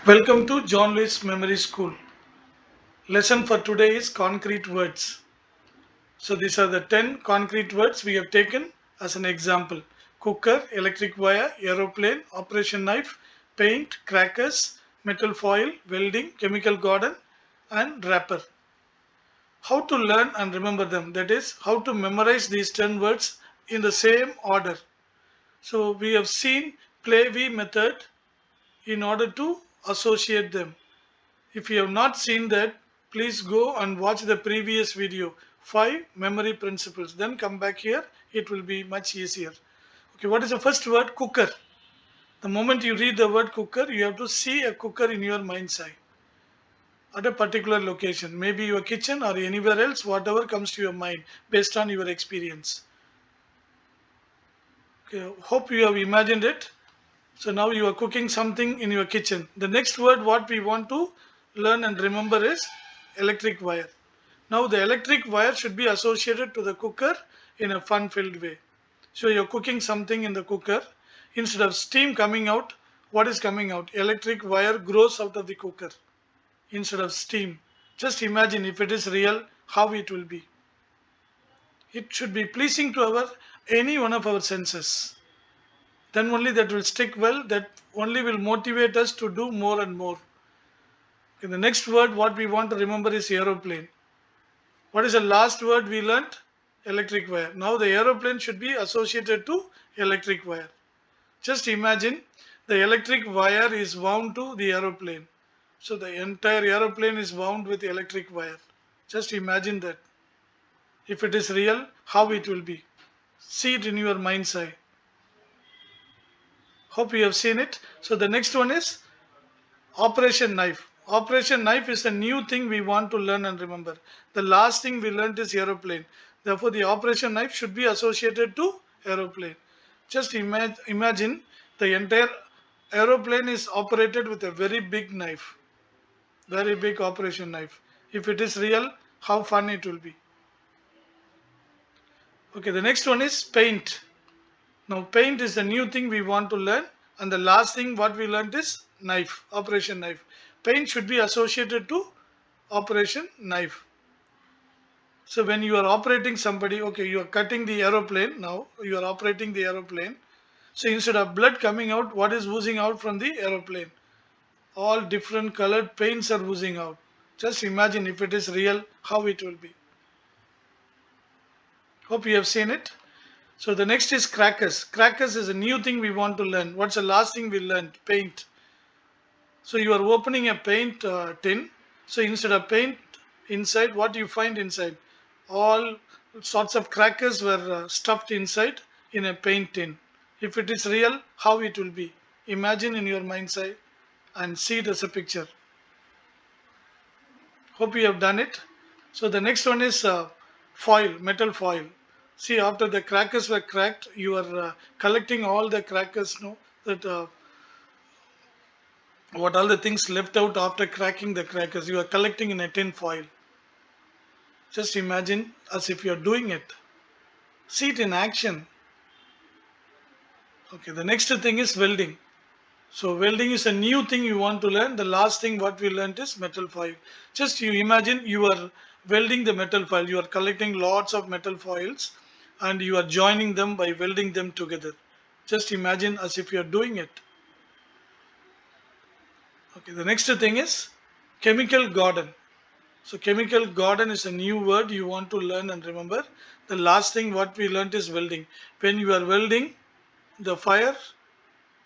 Welcome to John Lewis Memory School. Lesson for today is concrete words. So these are the 10 concrete words we have taken as an example. Cooker, electric wire, aeroplane, operation knife, paint, crackers, metal foil, welding, chemical garden and wrapper. How to learn and remember them, that is how to memorize these 10 words in the same order. So we have seen play V method in order to associate them. If you have not seen that, please go and watch the previous video, 5 memory principles. Then come back here, it will be much easier. Okay, what is the first word? Cooker. The moment you read the word cooker, you have to see a cooker in your mind's eye at a particular location, maybe your kitchen or anywhere else, whatever comes to your mind based on your experience. Okay, hope you have imagined it. So now you are cooking something in your kitchen. The next word what we want to learn and remember is electric wire. Now the electric wire should be associated to the cooker in a fun-filled way. So you're cooking something in the cooker. Instead of steam coming out, what is coming out? Electric wire grows out of the cooker instead of steam. Just imagine if it is real, how it will be. It should be pleasing to our any one of our senses. Then only that will stick well, that only will motivate us to do more and more. Okay, the next word what we want to remember is aeroplane. What is the last word we learnt? Electric wire. Now the aeroplane should be associated to electric wire. Just imagine the electric wire is wound to the aeroplane. So the entire aeroplane is wound with electric wire. Just imagine that. If it is real, how it will be. See it in your mind's eye. Hope you have seen it. So the next one is Operation knife. Operation knife is a new thing we want to learn and remember. The last thing we learned is aeroplane. Therefore, the operation knife should be associated to aeroplane. Just imagine the entire aeroplane is operated with a very big knife, very big operation knife. If it is real, how fun it will be. Okay, the next one is paint. Now, paint is the new thing we want to learn, and the last thing what we learned is knife, operation knife. Paint should be associated to operation knife. So when you are operating somebody, okay, you are cutting the aeroplane. Now you are operating the aeroplane. So instead of blood coming out, what is oozing out from the aeroplane? All different colored paints are oozing out. Just imagine if it is real, how it will be. Hope you have seen it. So the next is crackers. Crackers is a new thing we want to learn. What's the last thing we learned? Paint. So you are opening a paint tin. So instead of paint inside, what do you find inside? All sorts of crackers were stuffed inside in a paint tin. If it is real, how it will be? Imagine in your mind's eye and see it as a picture. Hope you have done it. So the next one is foil, metal foil. See, after the crackers were cracked, you are collecting all the crackers, no, that what all the things left out after cracking the crackers, you are collecting in a tin foil. Just imagine as if you are doing it. See it in action. Okay, the next thing is welding. So welding is a new thing you want to learn. The last thing what we learned is metal foil. Just you imagine you are welding the metal foil. You are collecting lots of metal foils and you are joining them by welding them together. Just imagine as if you are doing it. Okay, the next thing is chemical garden. So chemical garden is a new word you want to learn and remember. The last thing what we learned is welding. When you are welding, the fire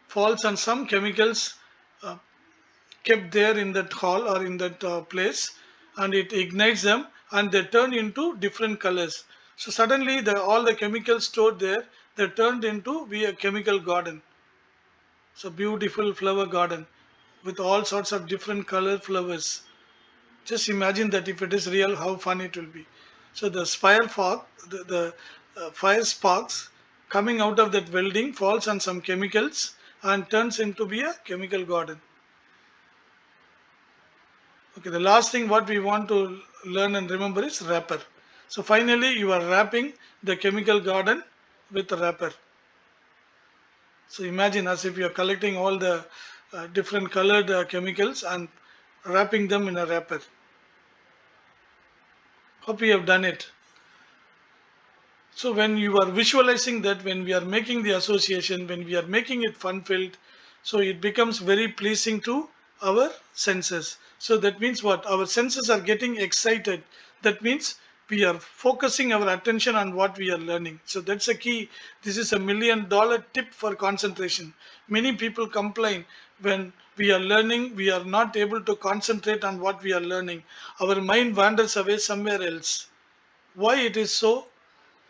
falls on some chemicals uh, kept there in that hall or in that place, and it ignites them and they turn into different colors. So suddenly all the chemicals stored there, they turned into be a chemical garden. So beautiful flower garden with all sorts of different color flowers. Just imagine that if it is real, how fun it will be. So the fire fog, the fire sparks coming out of that welding falls on some chemicals and turns into be a chemical garden. Okay, the last thing what we want to learn and remember is wrapper. So finally you are wrapping the chemical garden with a wrapper. So imagine as if you are collecting all the different colored chemicals and wrapping them in a wrapper. Hope you have done it. So when you are visualizing that, when we are making the association, when we are making it fun filled, so it becomes very pleasing to our senses. So that means what? Our senses are getting excited. That means we are focusing our attention on what we are learning. So that's a key. This is $1 million tip for concentration. Many people complain when we are learning, we are not able to concentrate on what we are learning. Our mind wanders away somewhere else. Why it is so?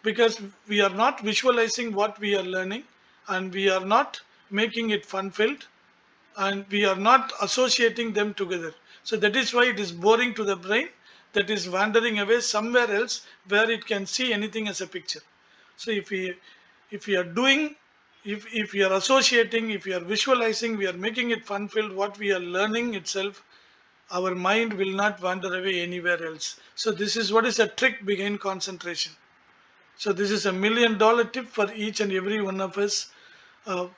Because we are not visualizing what we are learning, and we are not making it fun filled, and we are not associating them together. So that is why it is boring to the brain, that is wandering away somewhere else where it can see anything as a picture. So if we are doing, if we are associating, if we are visualizing, we are making it fun filled, what we are learning itself, our mind will not wander away anywhere else. So this is what is the trick behind concentration. So this is $1 million tip for each and every one of us.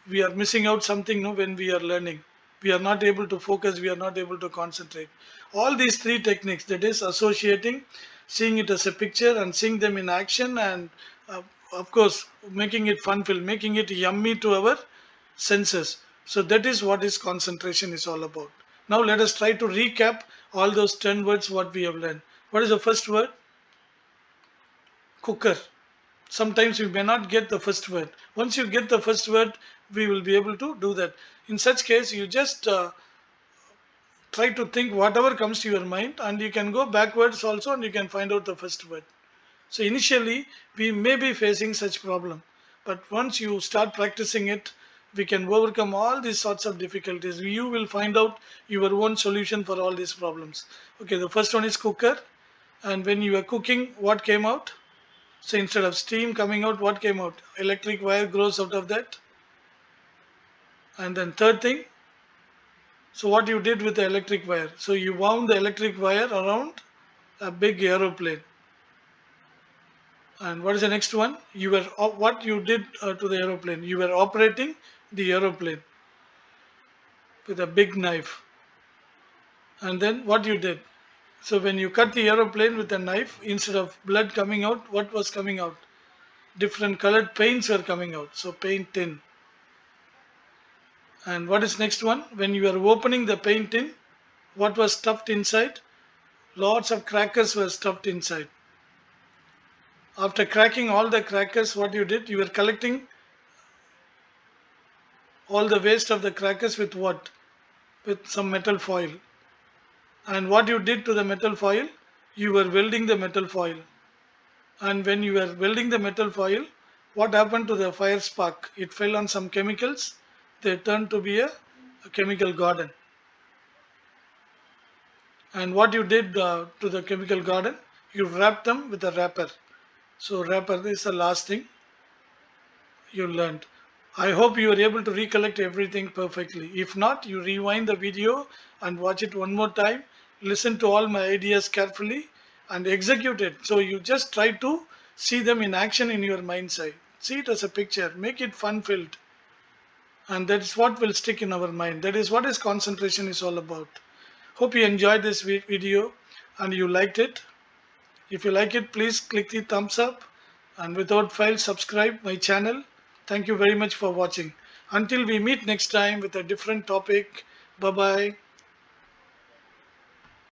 We are missing out something, no, when we are learning. We are not able to focus. We are not able to concentrate. All these three techniques, that is associating, seeing it as a picture, and seeing them in action, and of course making it fun-filled, making it yummy to our senses. So that is what is concentration is all about. Now let us try to recap all those 10 words what we have learned. What is the first word? Cooker. Sometimes we may not get the first word. Once you get the first word, we will be able to do that. In such case, you just try to think whatever comes to your mind, and you can go backwards also, and you can find out the first word. So initially we may be facing such problem, but once you start practicing it, we can overcome all these sorts of difficulties. You will find out your own solution for all these problems. Okay, the first one is cooker. And when you were cooking, what came out? So instead of steam coming out, what came out? Electric wire grows out of that. And then third thing, so what you did with the electric wire? So you wound the electric wire around a big aeroplane. And what is the next one? You were what you did to the aeroplane? You were operating the aeroplane with a big knife. And then what you did? So when you cut the aeroplane with a knife, instead of blood coming out, what was coming out? Different colored paints were coming out. So paint tin. And what is next one? When you are opening the paint tin, what was stuffed inside? Lots of crackers were stuffed inside. After cracking all the crackers, what you did? You were collecting all the waste of the crackers with what? With some metal foil. And what you did to the metal foil? You were welding the metal foil. And when you were welding the metal foil, what happened to the fire spark? It fell on some chemicals. They turned to be a chemical garden. And what you did to the chemical garden? You wrapped them with a wrapper. So wrapper is the last thing you learned. I hope you are able to recollect everything perfectly. If not, you rewind the video and watch it one more time. Listen to all my ideas carefully and execute it. So you just try to see them in action in your mind's eye. See it as a picture. Make it fun filled. And that is what will stick in our mind. That is what is concentration is all about. Hope you enjoyed this video and you liked it. If you like it, please click the thumbs up, and without fail subscribe my channel. Thank you very much for watching. Until we meet next time with a different topic. Bye bye.